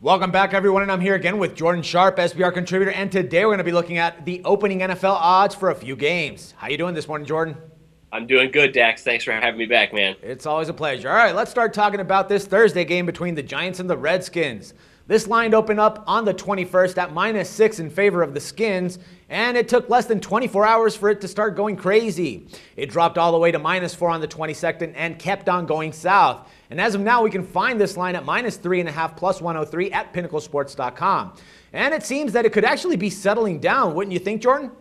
Welcome back, everyone, and I'm here again with Jordan Sharp, SBR contributor, and today we're going to be looking at the opening NFL odds for a few games. How you doing this morning, Jordan? I'm doing good, Dax. Thanks for having me back, man. It's always a pleasure. All right, let's start talking about this Thursday game between the Giants and the Redskins. This line opened up on the 21st at -6 in favor of the Skins, and it took less than 24 hours for it to start going crazy. It dropped all the way to -4 on the 22nd and kept on going south. And as of now, we can find this line at -3.5 plus 103 at pinnaclesports.com. And it seems that it could actually be settling down, wouldn't you think, Jordan?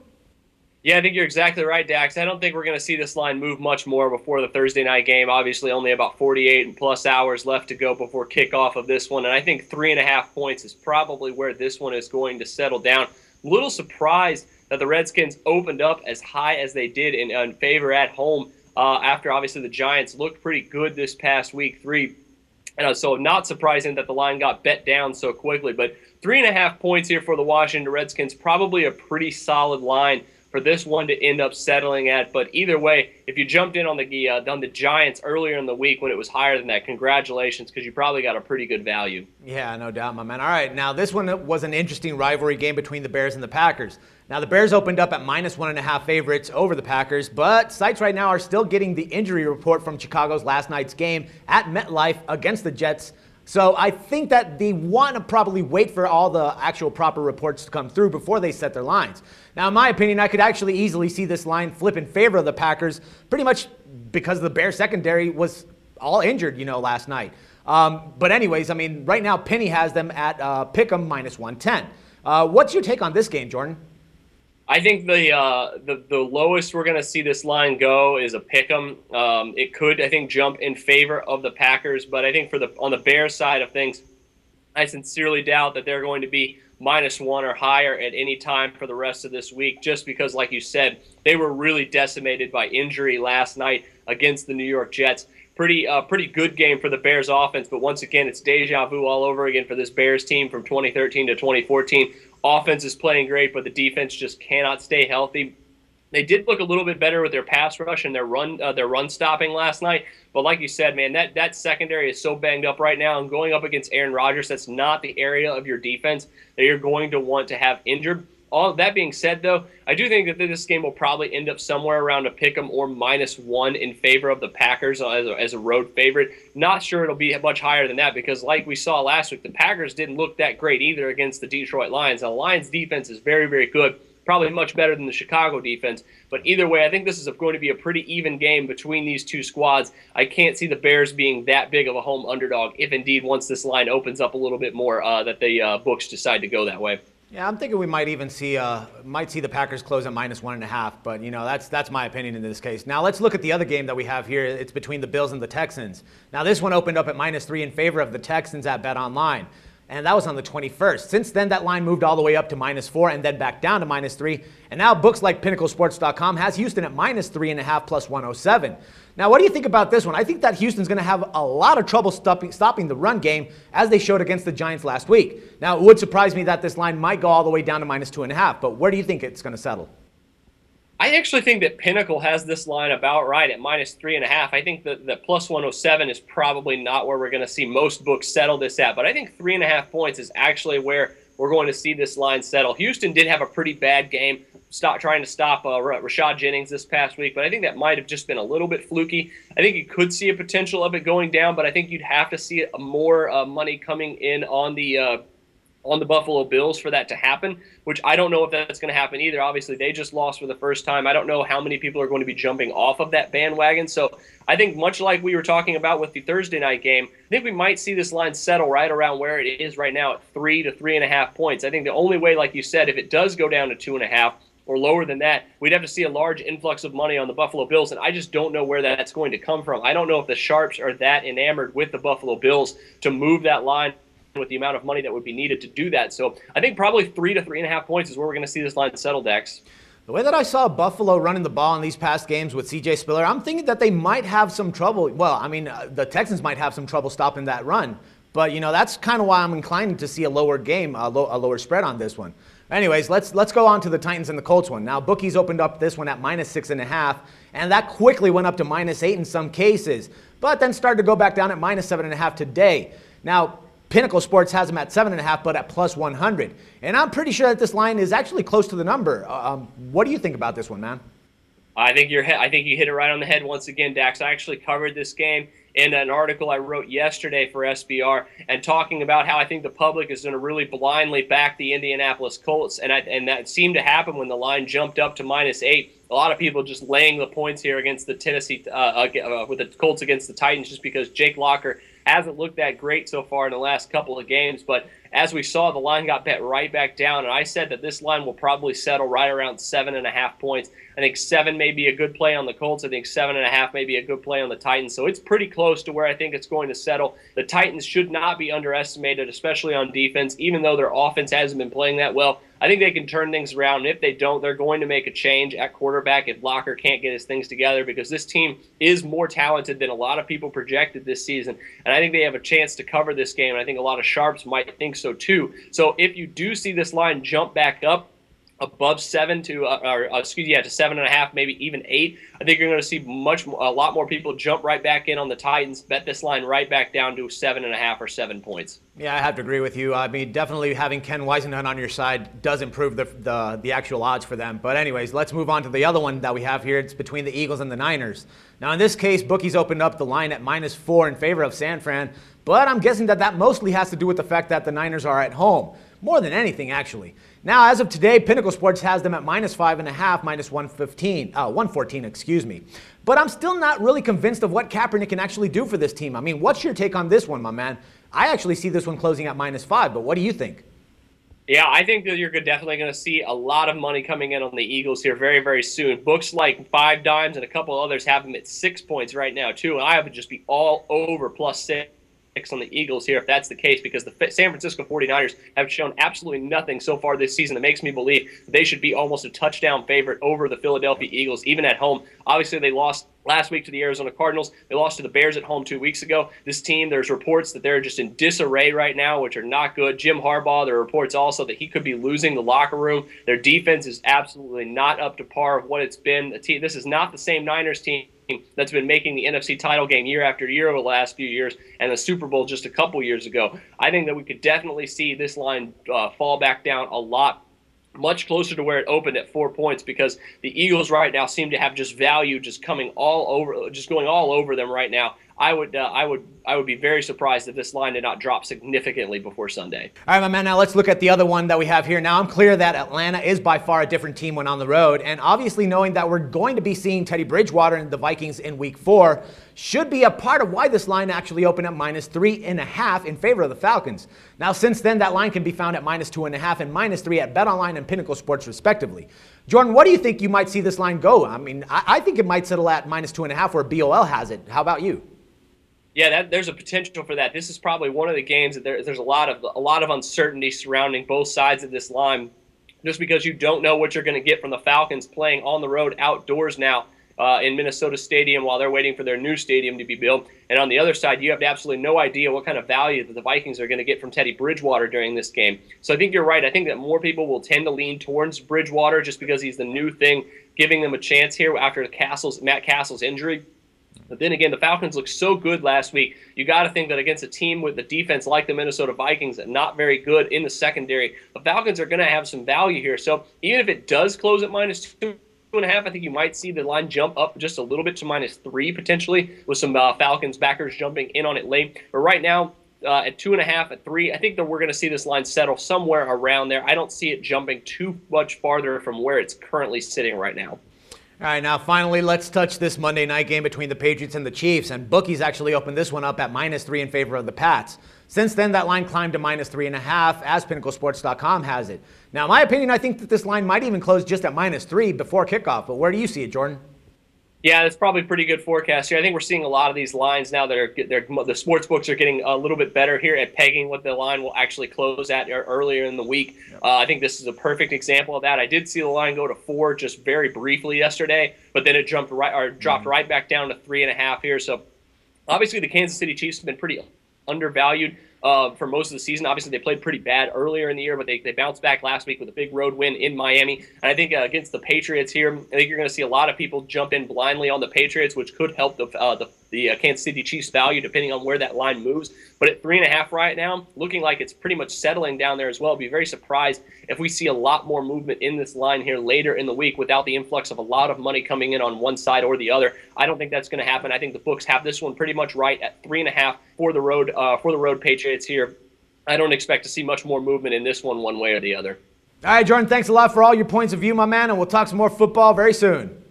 Yeah, I think you're exactly right, Dax. I don't think we're going to see this line move much more before the Thursday night game. Obviously, only about 48 and plus hours left to go before kickoff of this one. And I think 3.5 points is probably where this one is going to settle down. A little surprised that the Redskins opened up as high as they did in favor at home after, obviously, the Giants looked pretty good this past week 3. And so not surprising that the line got bet down so quickly. But 3.5 points here for the Washington Redskins, probably a pretty solid line for this one to end up settling at. But either way, if you jumped in on the Giants earlier in the week when it was higher than that, congratulations, because you probably got a pretty good value. Yeah, no doubt, my man. All right, now this one was an interesting rivalry game between the Bears and the Packers. Now the Bears opened up at -1.5 favorites over the Packers, but sites right now are still getting the injury report from Chicago's last night's game at MetLife against the Jets. So I think that they want to probably wait for all the actual proper reports to come through before they set their lines. Now, in my opinion, I could actually easily see this line flip in favor of the Packers, pretty much because the Bears secondary was all injured, last night. But anyways, I mean, right now Penny has them at pick'em -110. What's your take on this game, Jordan? I think the lowest we're going to see this line go is a pick'em. It could, I think, jump in favor of the Packers, but I think on the Bears side of things, I sincerely doubt that they're going to be -1 or higher at any time for the rest of this week, just because, like you said, they were really decimated by injury last night against the New York Jets. Pretty good game for the Bears offense, but once again, it's deja vu all over again for this Bears team from 2013 to 2014. Offense is playing great, but the defense just cannot stay healthy. They did look a little bit better with their pass rush and their run stopping last night. But like you said, man, that secondary is so banged up right now. And going up against Aaron Rodgers, that's not the area of your defense that you're going to want to have injured. All that being said, though, I do think that this game will probably end up somewhere around a pick'em or -1 in favor of the Packers as a road favorite. Not sure it'll be much higher than that because, like we saw last week, the Packers didn't look that great either against the Detroit Lions. Now, the Lions' defense is very, very good, probably much better than the Chicago defense. But either way, I think this is going to be a pretty even game between these two squads. I can't see the Bears being that big of a home underdog if, indeed, once this line opens up a little bit more, that the books decide to go that way. Yeah, I'm thinking we might even see the Packers close at -1.5, but that's my opinion in this case. Now let's look at the other game that we have here. It's between the Bills and the Texans. Now this one opened up at -3 in favor of the Texans at BetOnline, and that was on the 21st. Since then, that line moved all the way up to -4 and then back down to -3, and now books like pinnaclesports.com has Houston at -3.5 plus 107. Now, what do you think about this one? I think that Houston's going to have a lot of trouble stopping the run game, as they showed against the Giants last week. Now, it would surprise me that this line might go all the way down to -2.5, but where do you think it's going to settle? I actually think that Pinnacle has this line about right at -3.5. I think that plus 107 is probably not where we're going to see most books settle this at, but I think 3.5 points is actually where we're going to see this line settle. Houston did have a pretty bad game trying to stop Rashad Jennings this past week, but I think that might have just been a little bit fluky. I think you could see a potential of it going down, but I think you'd have to see more money coming in on the Buffalo Bills for that to happen, which I don't know if that's going to happen either. Obviously, they just lost for the first time. I don't know how many people are going to be jumping off of that bandwagon. So I think much like we were talking about with the Thursday night game, I think we might see this line settle right around where it is right now at 3 to 3.5 points. I think the only way, like you said, if it does go down to 2.5 or lower than that, we'd have to see a large influx of money on the Buffalo Bills, and I just don't know where that's going to come from. I don't know if the Sharps are that enamored with the Buffalo Bills to move that line with the amount of money that would be needed to do that. So I think probably 3 to 3.5 points is where we're going to see this line settle, Dex. The way that I saw Buffalo running the ball in these past games with C.J. Spiller, I'm thinking that they might have some trouble. Well, I mean, the Texans might have some trouble stopping that run. But, that's kind of why I'm inclined to see a lower game, a lower spread on this one. Anyways, let's go on to the Titans and the Colts one. Now, bookies opened up this one at -6.5, and that quickly went up to -8 in some cases, but then started to go back down at -7.5 today. Now, Pinnacle Sports has them at 7.5, but at plus 100. And I'm pretty sure that this line is actually close to the number. What do you think about this one, man? I think you hit it right on the head once again, Dax. I actually covered this game in an article I wrote yesterday for SBR, and talking about how I think the public is going to really blindly back the Indianapolis Colts, and that seemed to happen when the line jumped up to -8. A lot of people just laying the points here against the with the Colts against the Titans, just because Jake Locker hasn't looked that great so far in the last couple of games. But as we saw, the line got bet right back down, and I said that this line will probably settle right around 7.5 points. I think 7 may be a good play on the Colts. I think 7.5 may be a good play on the Titans. So it's pretty close to where I think it's going to settle. The Titans should not be underestimated, especially on defense, even though their offense hasn't been playing that well. I think they can turn things around, and if they don't, they're going to make a change at quarterback if Locker can't get his things together, because this team is more talented than a lot of people projected this season, and I think they have a chance to cover this game, and I think a lot of sharps might think so too. So if you do see this line jump back up above 7 to 7.5, maybe even 8, I think you're going to see a lot more people jump right back in on the Titans, bet this line right back down to 7.5 or 7 points. Yeah, I have to agree with you. I mean, definitely having Ken Whisenhunt on your side does improve the actual odds for them. But anyways, let's move on to the other one that we have here. It's between the Eagles and the Niners. Now, in this case, bookies opened up the line at -4 in favor of San Fran, but I'm guessing that mostly has to do with the fact that the Niners are at home. More than anything, actually. Now, as of today, Pinnacle Sports has them at -5.5, -114, excuse me. But I'm still not really convinced of what Kaepernick can actually do for this team. I mean, what's your take on this one, my man? I actually see this one closing at -5, but what do you think? Yeah, I think that you're definitely going to see a lot of money coming in on the Eagles here very, very soon. Books like 5 Dimes and a couple others have them at 6 points right now, too. And I would just be all over +6 on the Eagles here if that's the case, because the San Francisco 49ers have shown absolutely nothing so far this season that makes me believe they should be almost a touchdown favorite over the Philadelphia Eagles, even at home. Obviously, they lost last week to the Arizona Cardinals. They lost to the Bears at home 2 weeks ago. This team, there's reports that they're just in disarray right now, which are not good. Jim Harbaugh, there are reports also that he could be losing the locker room. Their defense is absolutely not up to par of what it's been. This is not the same Niners team that's been making the NFC title game year after year over the last few years, and the Super Bowl just a couple years ago. I think that we could definitely see this line fall back down a lot, much closer to where it opened at 4 points, because the Eagles right now seem to have just value just going all over them right now. I would be very surprised if this line did not drop significantly before Sunday. All right, my man, now let's look at the other one that we have here. Now, I'm clear that Atlanta is by far a different team when on the road, and obviously knowing that we're going to be seeing Teddy Bridgewater and the Vikings in Week 4 should be a part of why this line actually opened at -3.5 in favor of the Falcons. Now, since then, that line can be found at -2.5 and -3 at BetOnline and Pinnacle Sports, respectively. Jordan, what do you think you might see this line go? I mean, I think it might settle at -2.5 where BOL has it. How about you? Yeah, there's a potential for that. This is probably one of the games that there's a lot of uncertainty surrounding both sides of this line, just because you don't know what you're going to get from the Falcons playing on the road outdoors now in Minnesota Stadium while they're waiting for their new stadium to be built. And on the other side, you have absolutely no idea what kind of value that the Vikings are going to get from Teddy Bridgewater during this game. So I think you're right. I think that more people will tend to lean towards Bridgewater just because he's the new thing, giving them a chance here after Matt Castle's injury. But then again, the Falcons looked so good last week. You got to think that against a team with the defense like the Minnesota Vikings, and not very good in the secondary, the Falcons are going to have some value here. So even if it does close at -2.5, I think you might see the line jump up just a little bit to -3 potentially, with some Falcons backers jumping in on it late. But right now, at 2.5, at 3, I think that we're going to see this line settle somewhere around there. I don't see it jumping too much farther from where it's currently sitting right now. All right, now finally, let's touch this Monday night game between the Patriots and the Chiefs. And bookies actually opened this one up at -3 in favor of the Pats. Since then, that line climbed to -3.5, as PinnacleSports.com has it. Now, in my opinion, I think that this line might even close just at -3 before kickoff. But where do you see it, Jordan? Yeah, that's probably a pretty good forecast here. I think we're seeing a lot of these lines now that the sports books are getting a little bit better here at pegging what the line will actually close at earlier in the week. I think this is a perfect example of that. I did see the line go to 4 just very briefly yesterday, but then it dropped right back down to 3.5 here. So obviously the Kansas City Chiefs have been pretty undervalued. for most of the season. Obviously, they played pretty bad earlier in the year, but they bounced back last week with a big road win in Miami. And I think against the Patriots here, I think you're going to see a lot of people jump in blindly on the Patriots, which could help the Kansas City Chiefs value depending on where that line moves. But at 3.5 right now, looking like it's pretty much settling down there as well. I'd be very surprised if we see a lot more movement in this line here later in the week without the influx of a lot of money coming in on one side or the other. I don't think that's going to happen. I think the books have this one pretty much right at 3.5 for the road Patriots here. I don't expect to see much more movement in this one way or the other. All right, Jordan, thanks a lot for all your points of view, my man, and we'll talk some more football very soon.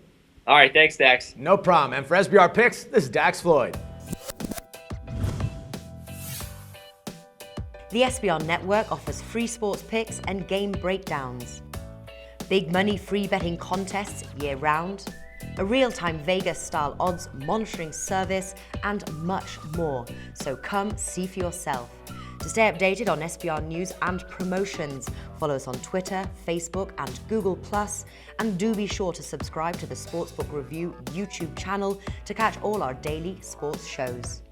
All right, thanks, Dax. No problem. And for SBR Picks, this is Dax Floyd. The SBR Network offers free sports picks and game breakdowns, big money free betting contests year-round, a real-time Vegas-style odds monitoring service, and much more. So come see for yourself. To stay updated on SBR news and promotions, follow us on Twitter, Facebook, and Google+, and do be sure to subscribe to the Sportsbook Review YouTube channel to catch all our daily sports shows.